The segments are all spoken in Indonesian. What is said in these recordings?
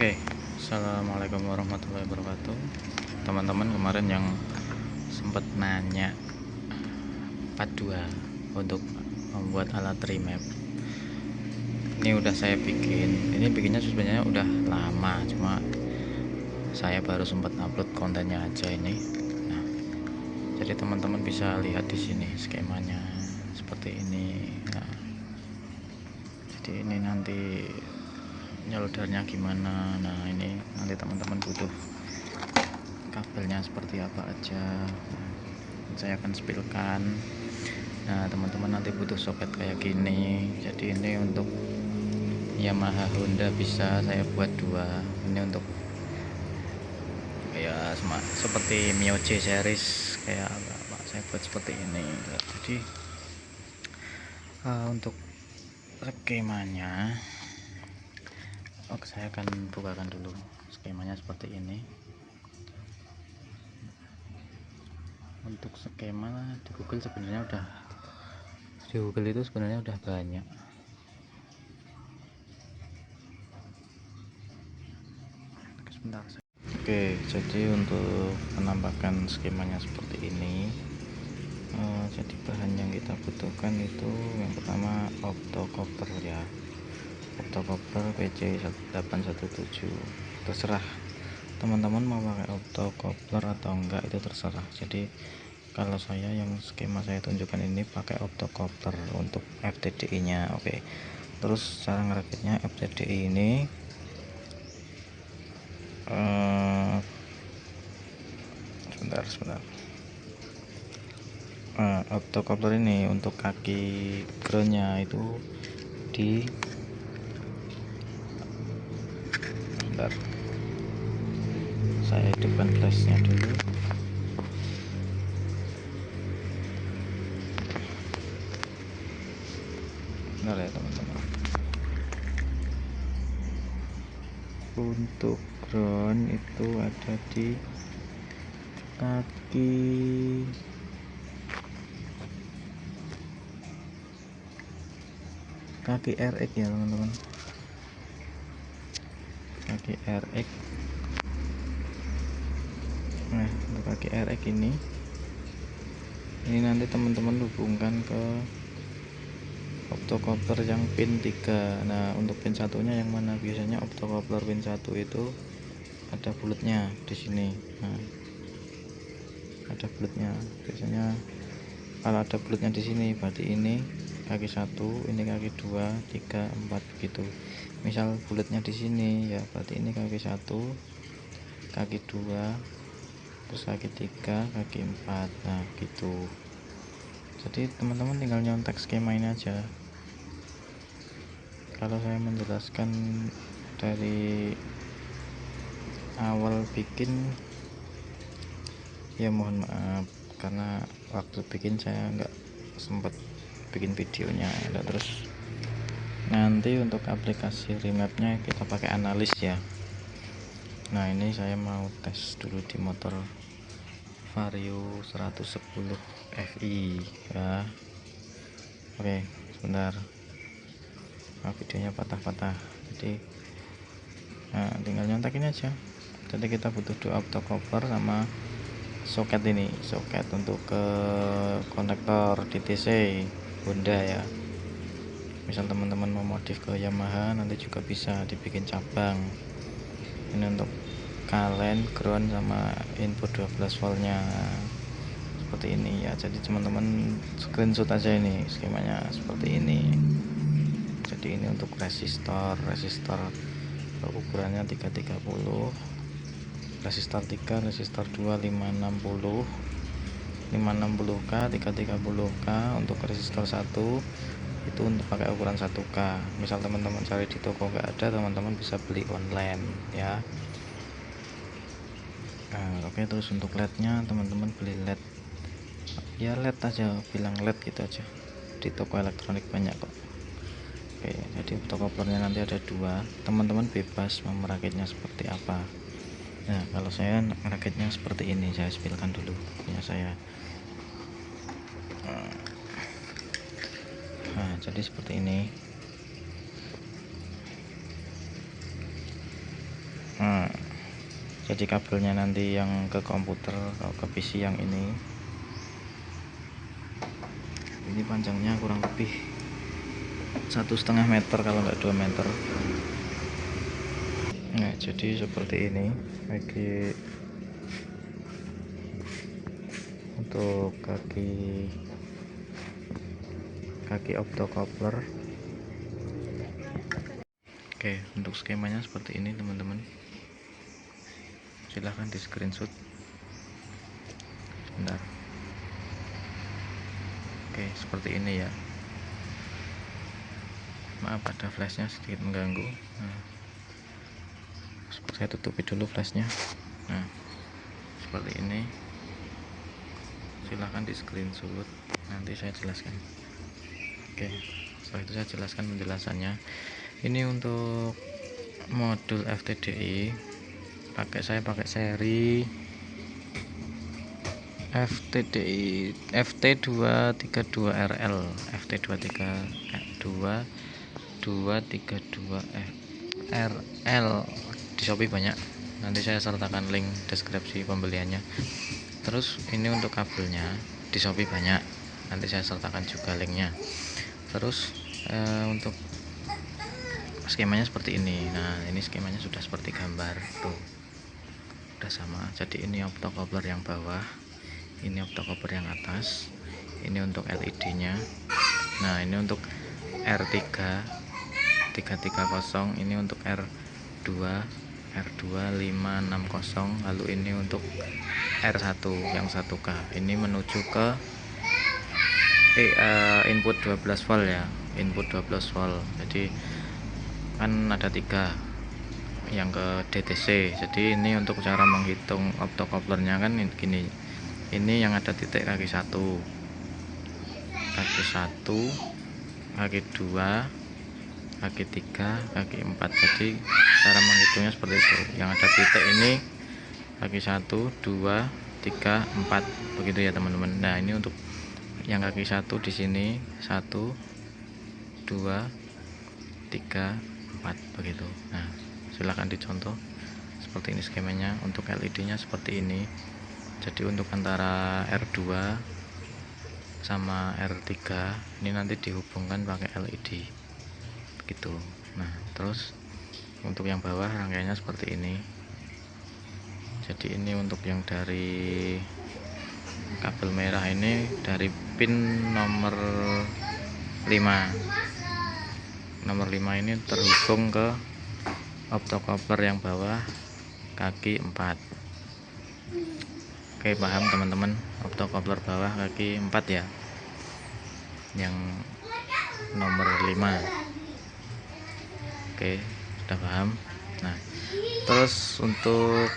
Oke, assalamualaikum warahmatullahi wabarakatuh. Teman-teman kemarin yang sempat nanya part 2 untuk membuat alat remap, ini udah saya bikin. Ini bikinnya sebenarnya udah lama, cuma saya baru sempat upload kontennya aja ini. Nah, jadi teman-teman bisa lihat di sini skemanya seperti ini. Nah, jadi ini nanti nyeldarnya gimana. Nah, ini nanti teman-teman butuh kabelnya seperti apa aja. Saya akan spilkan. Nah, teman-teman nanti butuh soket kayak gini. Jadi ini untuk Yamaha Honda bisa saya buat dua. Ini untuk ya seperti Mio J series kayak apa saya buat seperti ini. Jadi untuk skemanya, oke, saya akan bukakan dulu skemanya seperti ini. Untuk skema di Google sebenarnya udah banyak. Sebentar. Oke, jadi untuk penampakan skemanya seperti ini. Jadi bahan yang kita butuhkan itu yang pertama optocopter ya, optocopter PC1817. Terserah teman-teman mau pakai optocopter atau enggak, itu terserah. Jadi kalau saya yang skema saya tunjukkan ini pakai optocopter untuk FTDI nya. Oke, terus cara ngerakitnya FTDI ini sebentar. Optocopter ini untuk kaki groundnya itu di sebentar, saya hidupkan flashnya dulu. Benar ya teman-teman. Untuk ground itu ada di kaki RX ya teman-teman, kaki RX. Nah, untuk kaki RX ini nanti teman-teman hubungkan ke optocopter yang pin 3. Nah, untuk pin satunya yang mana? Biasanya optocopter pin 1 itu ada bulatnya di sini. Nah, ada bulatnya. Biasanya kalau ada bulatnya di sini berarti ini kaki 1, ini kaki 2, 3, 4 begitu. Misal bulatnya di sini ya berarti ini kaki 1, kaki 2, terus kaki 3, kaki 4. Nah, gitu. Jadi teman-teman tinggal nyontek skema ini aja. Kalau saya menjelaskan dari awal bikin ya mohon maaf, karena waktu bikin saya nggak sempat bikin videonya. Terus nanti untuk aplikasi remapnya kita pakai analis ya. Nah, ini saya mau tes dulu di motor Vario 110 Fi ya. Oke, sebentar. Nah, videonya patah-patah, jadi tinggal nyontek ini aja. Jadi kita butuh dua optocopter sama soket, ini soket untuk ke konektor DTC Honda ya. Misal teman-teman mau modif ke Yamaha nanti juga bisa dibikin cabang. Ini untuk kalen, ground sama input 12 voltnya seperti ini ya. Jadi teman-teman screenshot aja ini skemanya seperti ini. Jadi ini untuk resistor ukurannya 330, resistor 3, resistor 2 560, 560K, 330K. Untuk resistor 1 itu untuk pakai ukuran 1K. Misal teman-teman cari di toko nggak ada, teman-teman bisa beli online ya. Nah, oke, terus untuk LED-nya teman-teman beli LED ya, LED aja, bilang LED gitu aja, di toko elektronik banyak kok. Oke, jadi optocopternya nanti ada dua, teman-teman bebas mau merakitnya seperti apa. Nah, kalau saya merakitnya seperti ini, saya spilkan dulu punya saya. Nah, jadi seperti ini. Jadi kabelnya nanti yang ke komputer, kalau ke PC yang ini panjangnya kurang lebih 1,5 meter kalau nggak 2 meter. Nah, jadi seperti ini bagi untuk kaki optocoupler. Oke, untuk skemanya seperti ini teman-teman, silahkan di screenshot sebentar. Oke, seperti ini ya, maaf ada flashnya sedikit mengganggu. Nah, saya tutupi dulu flashnya. Nah, seperti ini, silahkan di screenshot, nanti saya jelaskan. Oke, setelah itu saya jelaskan penjelasannya. Ini untuk modul FTDI saya pakai seri FTDI FT232RL FT232RL di Shopee banyak, nanti saya sertakan link deskripsi pembeliannya. Terus ini untuk kabelnya di Shopee banyak, nanti saya sertakan juga linknya. Terus untuk skemanya seperti ini. Nah, ini skemanya sudah seperti gambar tuh, udah sama. Jadi ini optocoupler yang bawah, ini optocoupler yang atas, ini untuk LED nya. Nah, ini untuk R3 330, ini untuk R2 560, lalu ini untuk R1 yang 1K, ini menuju ke input 12 volt ya, input 12 volt. Jadi kan ada 3 yang ke DTC. Jadi ini untuk cara menghitung optocouplernya kan gini, ini yang ada titik kaki 1, kaki 2, kaki 3, kaki 4. Jadi cara menghitungnya seperti itu, yang ada titik ini kaki 1, 2, 3, 4 begitu ya teman-teman. Nah, ini untuk yang kaki 1 di sini 1, 2, 3, 4 begitu. Nah, silahkan dicontoh seperti ini skemanya. Untuk LED nya seperti ini. Jadi untuk antara R2 sama R3 ini nanti dihubungkan pakai LED begitu. Nah, terus untuk yang bawah rangkaiannya seperti ini. Jadi ini untuk yang dari kabel merah ini dari pin nomor 5 ini terhubung ke optocoupler yang bawah kaki 4. Oke, paham teman-teman? Optocoupler bawah kaki 4 ya, yang nomor 5. Oke, sudah paham. Nah, terus untuk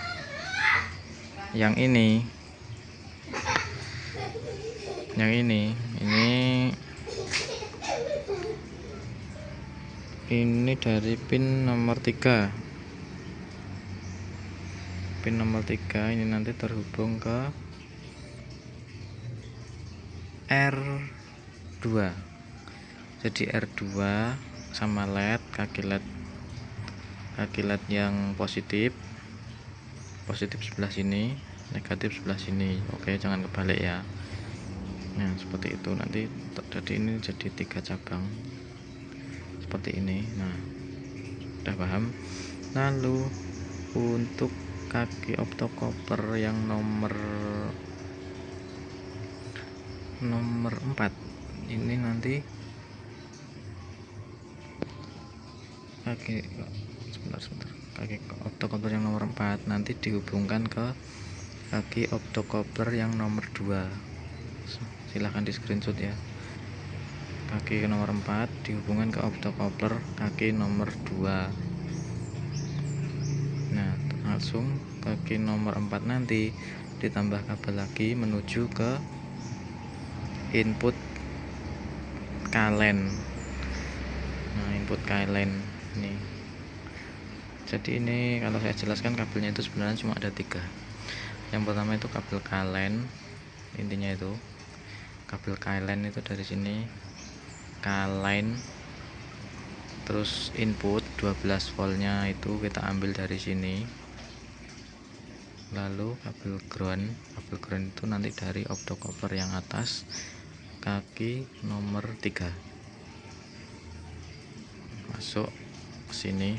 yang ini dari pin nomor 3 ini nanti terhubung ke R2. Jadi R2 sama kaki LED yang positif sebelah sini, negatif sebelah sini. Oke, jangan kebalik ya. Nah, seperti itu nanti. Jadi ini jadi 3 cabang seperti ini. Nah, udah paham. Lalu untuk kaki optocoupler yang nomor 4 ini nanti kaki optocoupler yang nomor 4 nanti dihubungkan ke kaki optocoupler yang nomor 2. Silahkan di screenshot ya. Kaki nomor 4 dihubungkan ke optocoupler kaki nomor 2. Nah, langsung kaki nomor 4 nanti ditambah kabel lagi menuju ke input kalen. Nah, input kalen ini. Jadi ini kalau saya jelaskan kabelnya itu sebenarnya cuma ada 3. Yang pertama itu kabel kalen, intinya itu kabel kalen itu dari sini kalen, terus input 12 voltnya itu kita ambil dari sini. lalu kabel ground itu nanti dari optocover yang atas kaki nomor 3 masuk sini.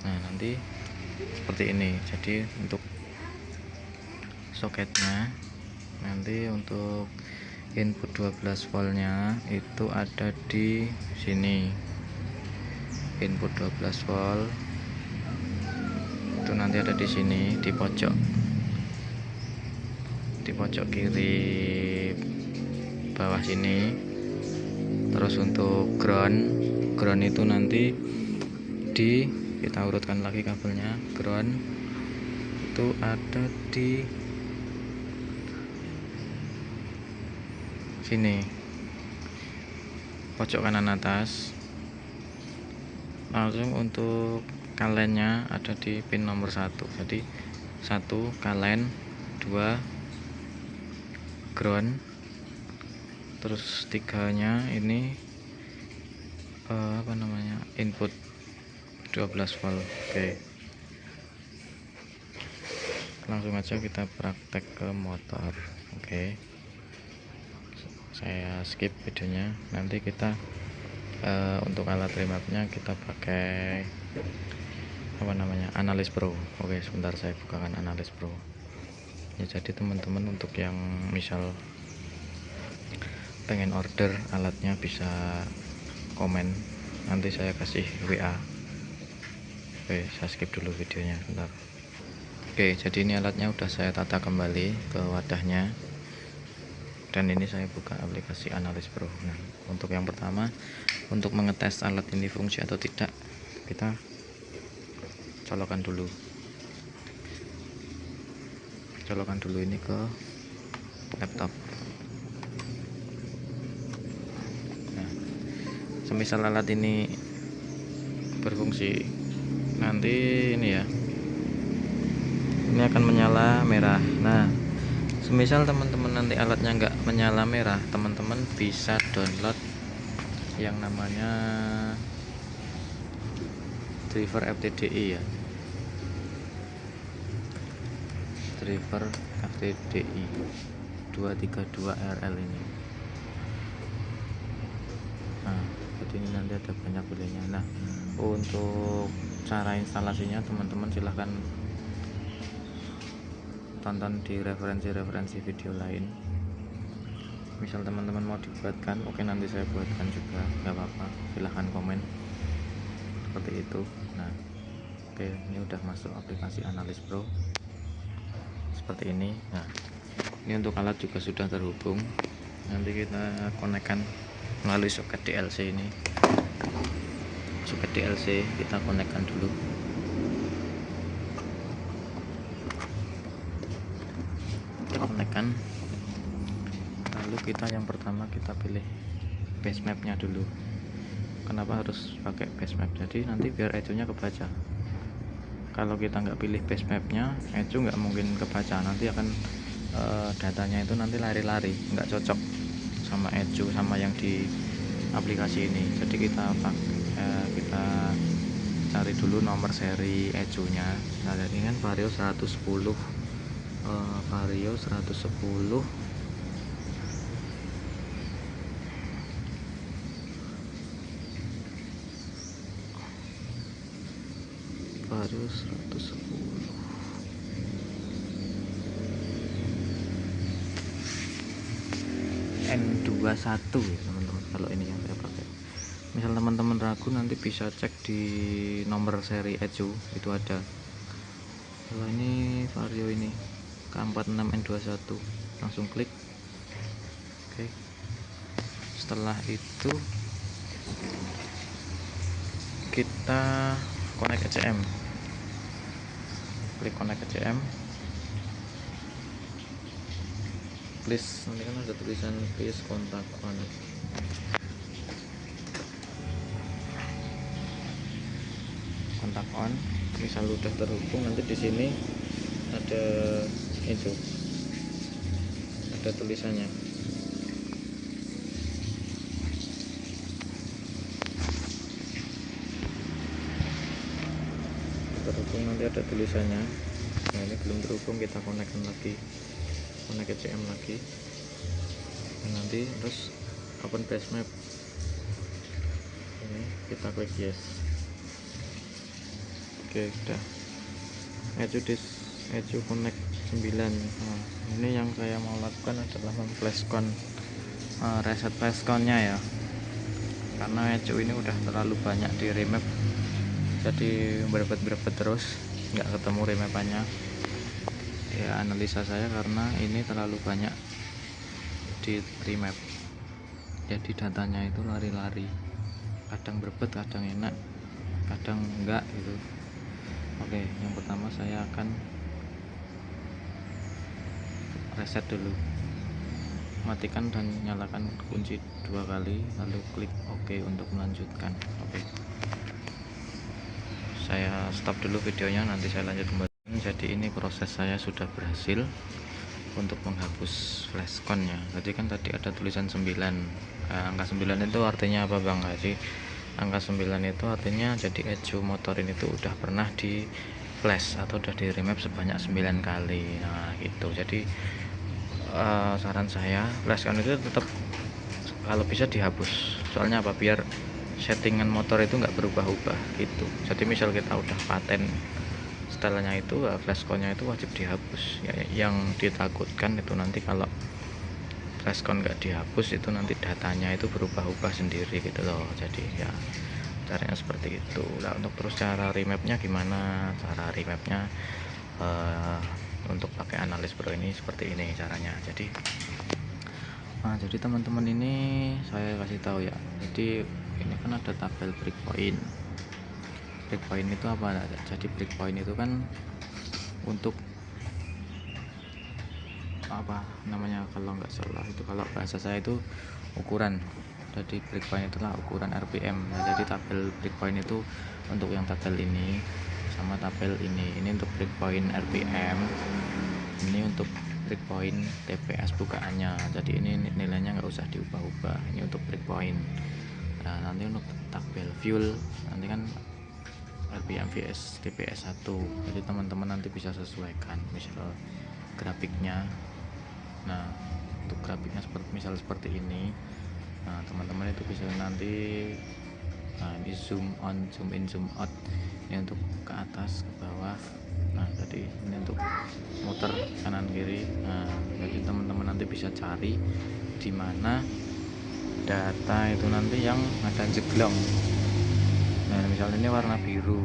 Nah nanti seperti ini. Jadi untuk soketnya nanti untuk input 12 voltnya itu ada di sini. Input 12 volt itu nanti ada di sini, di pojok kiri bawah sini. Terus untuk ground itu nanti kita urutkan lagi kabelnya. Ground itu ada di sini, pojok kanan atas. Langsung untuk kalennya ada di pin nomor 1. Jadi 1 kalen, 2 ground, terus 3-nya ini input 12 volt. Oke, langsung aja kita praktek ke motor. Oke, saya skip videonya. Nanti kita untuk alat remapnya kita pakai Analis Pro. Oke, sebentar saya bukakan Analis Pro ya. Jadi teman-teman untuk yang misal pengen order alatnya bisa komen, nanti saya kasih WA. Oke, saya skip dulu videonya bentar. Oke, jadi ini alatnya udah saya tata kembali ke wadahnya, dan ini saya buka aplikasi Analis Pro. Nah, untuk yang pertama, untuk mengetes alat ini fungsi atau tidak, kita colokan dulu ini ke laptop. Nah, semisal alat ini berfungsi, nanti ini ya, ini akan menyala merah. Nah, semisal teman-teman nanti alatnya nggak menyala merah, teman-teman bisa download yang namanya driver FTDI ya, driver FTDI 232RL ini. Nah, jadi ini nanti ada banyak pilihannya. Nah, untuk cara instalasinya teman-teman silahkan tonton di referensi video lain. Misal teman-teman mau dibuatkan, oke, nanti saya buatkan juga, nggak apa-apa, silahkan komen seperti itu. Nah, oke, ini udah masuk aplikasi Analis Pro seperti ini. Nah, ini untuk alat juga sudah terhubung. Nanti kita konekkan melalui soket DLC ini. Soket DLC kita konekkan dulu. Kita konekkan. Lalu kita yang pertama kita pilih base mapnya dulu. Kenapa harus pakai base map? Jadi nanti biar ecunya kebaca. Kalau kita nggak pilih base mapnya, ecu nggak mungkin kebaca. Nanti akan datanya itu nanti lari-lari, nggak cocok sama ecu sama yang di aplikasi ini. Jadi kita cari dulu nomor seri ecunya. Nah, ini kan Vario 110, Vario 110 Vario 110 N21 ya teman-teman. Kalau ini yang saya pakai, misal teman-teman ragu, nanti bisa cek di nomor seri ecu itu ada. Kalau ini Vario ini K46N21, langsung klik. Oke, setelah itu kita connect ECM, klik connect ECM. Please, nanti kan ada tulisan please contact on. Kontak on. Misal udah terhubung, nanti di sini ada itu, ada tulisannya. Terhubung nanti ada tulisannya. Nah, ini belum terhubung, kita konekkan lagi, konek ECM lagi. Nah, nanti terus open base map ini, kita klik yes. Oke, udah ECU connect 9. Nah, ini yang saya mau lakukan adalah memflashcon reset flashconnya ya, karena ECU ini udah terlalu banyak di remap, jadi berebet terus nggak ketemu remapannya ya. Analisa saya karena ini terlalu banyak di remap, jadi datanya itu lari-lari, kadang berebet, kadang enak, kadang enggak gitu. Oke, yang pertama saya akan reset dulu, matikan dan nyalakan kunci 2 kali, lalu klik OK untuk melanjutkan. Oke, saya stop dulu videonya, nanti saya lanjut kembali. Jadi ini proses saya sudah berhasil untuk menghapus flashcon ya. Jadi kan tadi ada tulisan 9, angka 9 itu artinya apa Bang? Jadi angka 9 itu artinya jadi ECU motor ini tuh udah pernah di flash atau udah di remap sebanyak 9 kali. Nah gitu. Jadi saran saya flashcon itu tetap kalau bisa dihapus, soalnya apa, biar settingan motor itu nggak berubah-ubah gitu. Jadi misal kita udah paten setelahnya itu flashconnya itu wajib dihapus ya. Yang ditakutkan itu nanti kalau flashcon nggak dihapus itu nanti datanya itu berubah-ubah sendiri gitu loh. Jadi ya caranya seperti itu. Nah, untuk terus cara remapnya gimana? Cara remapnya untuk pakai analis pro ini seperti ini caranya. Jadi teman-teman, ini saya kasih tahu ya. Jadi ini kan ada tabel breakpoint. Breakpoint itu apa? Jadi breakpoint itu kan untuk apa namanya, kalau nggak salah itu, kalau bahasa saya itu ukuran. Jadi breakpoint itulah ukuran RPM. Nah, jadi tabel breakpoint itu untuk yang tabel ini sama tabel ini untuk breakpoint RPM, ini untuk breakpoint TPS bukaannya. Jadi ini nilainya nggak usah diubah-ubah, ini untuk breakpoint. Nah, nanti untuk tabel fuel nanti kan RPM vs TPS 1. Jadi teman-teman nanti bisa sesuaikan misal grafiknya. Nah, untuk grafiknya seperti ini. Nah, teman-teman itu bisa nanti ini zoom on, zoom in, zoom out. Ini untuk ke atas, ke bawah. Nah, jadi ini untuk muter kanan kiri. Nah, jadi teman-teman nanti bisa cari di mana data itu nanti yang ada jeglong. Nah, misalnya ini warna biru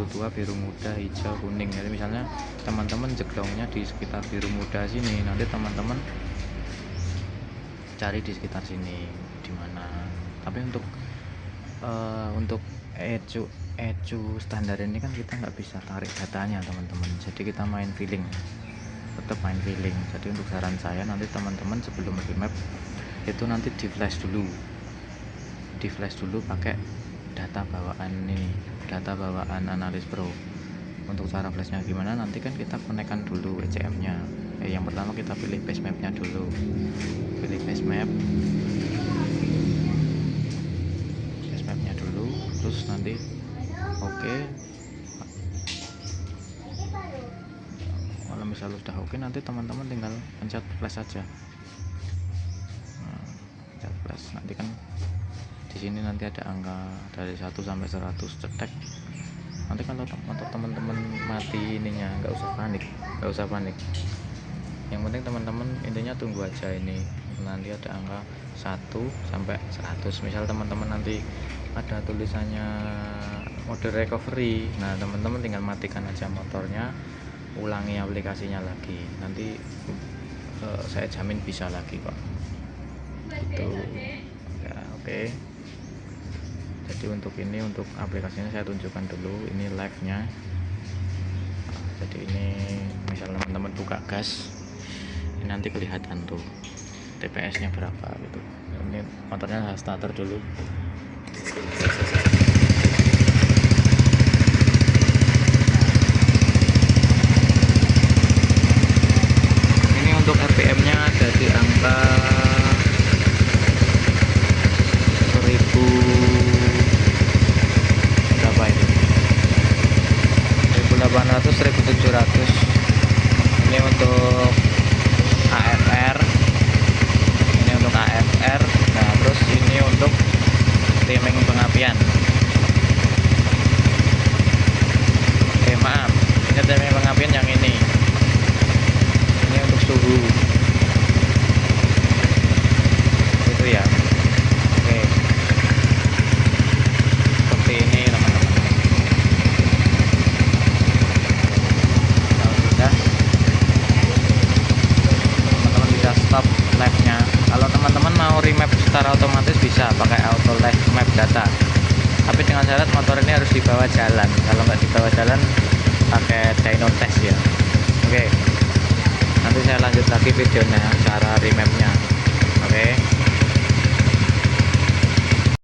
tua, biru muda, hijau, kuning. Jadi misalnya teman-teman jeglongnya di sekitar biru muda sini, nanti teman-teman cari di sekitar sini di mana. Tapi untuk ECU standar ini kan kita nggak bisa tarik datanya teman-teman, jadi kita main feeling, tetap main feeling. Jadi untuk saran saya, nanti teman-teman sebelum remap itu nanti di flash dulu pakai data bawaan analis pro. Untuk cara flashnya gimana, nanti kan kita konekkan dulu ECM nya. Yang pertama kita pilih base map nya dulu, pilih base map nya dulu, terus nanti oke. Kalau misal sudah oke, nanti teman-teman tinggal pencet flash saja. Pencet flash, nanti kan di sini nanti ada angka dari 1 sampai 100 cetek. Nanti kalau untuk teman-teman mati ininya, nggak usah panik. Yang penting teman-teman intinya tunggu aja ini, nanti ada angka 1 sampai 100. Misal teman-teman nanti ada tulisannya mode recovery, nah teman-teman tinggal matikan aja motornya, ulangi aplikasinya lagi, nanti saya jamin bisa lagi kok gitu ya. Oke. Jadi untuk aplikasinya saya tunjukkan dulu, ini live nya. Jadi ini misal teman-teman buka gas, ini nanti kelihatan tuh TPS nya berapa gitu. Ini motornya saya starter dulu. Ini untuk RPM nya ada di angka 1000 berapa ini, 1018 1800 1700. Ini untuk AFR, ini untuk AFR. Nah terus ini untuk timing pengapian. Maaf, ini timing pengapian yang ini untuk suhu itu ya. Oke, seperti ini teman-teman. Kalau sudah, teman-teman bisa stop live nya. Kalau teman-teman mau remap secara otomatis bisa pakai auto live map data, tapi dengan syarat motor ini harus dibawa jalan. Kalau nggak dibawa jalan pakai dyno test ya. Oke, nanti saya lanjut lagi videonya cara remapnya. Oke.